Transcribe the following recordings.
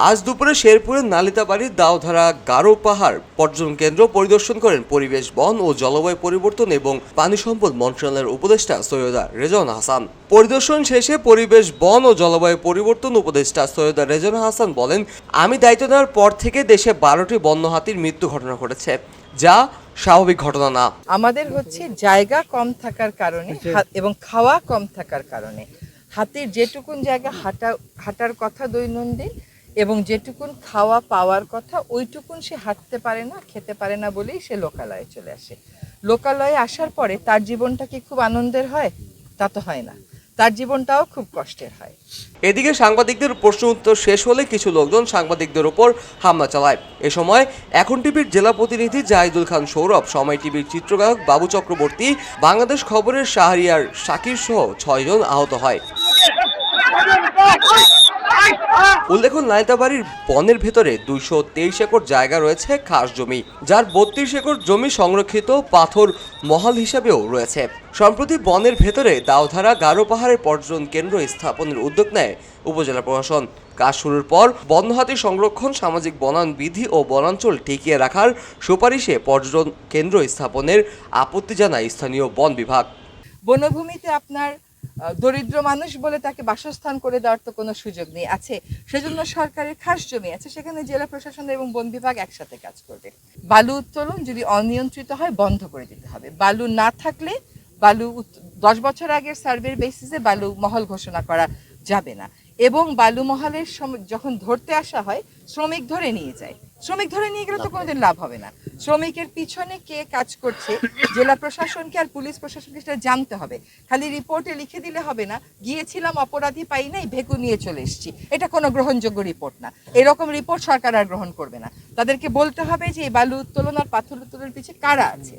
আজ দুপুরে শেরপুরের নালিতাবাড়ির দাওধারা গারো পাহাড় পর্যটন কেন্দ্র পরিদর্শন করেন পরিবেশ, বন ও জলবায়ু পরিবর্তন এবং পানি সম্পদ মন্ত্রণালয়ের উপদেষ্টা সৈয়দা রেজওয়ানা হাসান। পরিদর্শন শেষে পরিবেশ, বন ও জলবায়ু পরিবর্তন উপদেষ্টা সৈয়দা রেজওয়ানা হাসান বলেন, আমি দায়িত্ব নেওয়ার পর থেকে দেশে 12টি বন্য হাতির মৃত্যু ঘটনা ঘটেছে, যা স্বাভাবিক ঘটনা না। আমাদের হচ্ছে জায়গা কম থাকার কারণে এবং খাওয়া কম থাকার কারণে হাতির যেটুকুন জায়গা হাঁটার কথা দৈনন্দিন এবং যেটুকুন খাওয়া পাওয়ার কথা ওইটুকুন সে হাঁটতে পারে না, খেতে পারে না বলেই সে লোকালয়ে চলে আসে। লোকালয়ে আসার পরে তার জীবনটা কি খুব আনন্দের হয়? তা তো হয় না, তার জীবনটাও খুব কষ্টের হয়। এদিকে সাংবাদিকদের প্রশ্ন উত্তর শেষ হলে কিছু লোকজন সাংবাদিকদের উপর হামলা চালায়। এ সময় এখন টিভির জেলা প্রতিনিধি জাহিদুল খান সৌরভ, সময় টিভির চিত্রগ্রাহক বাবু চক্রবর্তী, বাংলাদেশ খবরের শাহরিয়ার শাকির সহ 6 জন আহত হয়। উল্লেখ্য, নালিতাবাড়ির বনের ভেতরে 223 একর জায়গা রয়েছে খাস জমি, যার 32 একর জমি সংরক্ষিত পাথর মহল হিসাবেও রয়েছে। সম্প্রতি বনের ভেতরে দাওধারা গারো পাহাড়ের পর্যটন কেন্দ্র স্থাপনের উদ্যোগ নেয় উপজেলা প্রশাসন। কাজ শুরুর পর বন্য হাতি সংরক্ষণ, সামাজিক বনায়ন বিধি ও বনাঞ্চল টিকিয়ে রাখার সুপারিশে পর্যটন কেন্দ্র স্থাপনের আপত্তি জানায় স্থানীয় বন বিভাগ। বনভূমিতে আপনার দরিদ্র মানুষ বলে তাকে বাসস্থান করে দেওয়ার তো কোনো সুযোগ নেই আছে, সেজন্য সরকারের খাস জমি আছে, সেখানে জেলা প্রশাসন এবং বন বিভাগ একসাথে কাজ করবে। বালু উত্তোলন যদি অনিয়ন্ত্রিত হয় বন্ধ করে দিতে হবে। বালু না থাকলে 10 বছর আগের সার্ভের বেসিসে বালু মহল ঘোষণা করা যাবে না। এবং বালু মহলের যখন ধরতে আসা হয় শ্রমিক ধরে নিয়ে যায়, শ্রমিক ধরে নিয়ে গেলে তো কোনোদিন লাভ হবে না। শ্রমিকের পিছনে কে কাজ করছে জেলা প্রশাসনকে আর পুলিশ প্রশাসনকে সেটা জানতে হবে। খালি রিপোর্টে লিখে দিলে হবে না, গিয়েছিলাম অপরাধী পাই নাই ভেকু নিয়ে চলে এসেছি, এটা কোনো গ্রহণযোগ্য রিপোর্ট না। এরকম রিপোর্ট সরকার আর গ্রহণ করবে না। তাদেরকে বলতে হবে যে এই বালু উত্তোলন আর পাথর উত্তোলনের পিছিয়ে কারা আছে,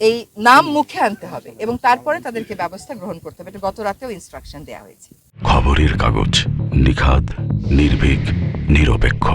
এই নাম মুখে আনতে হবে এবং তারপরে তাদেরকে ব্যবস্থা গ্রহণ করতে হবে। এটা গত রাতেও ইনস্ট্রাকশন দেওয়া হয়েছে। খবরের কাগজ, নিখাদ, নির্ভীক, নিরপেক্ষ।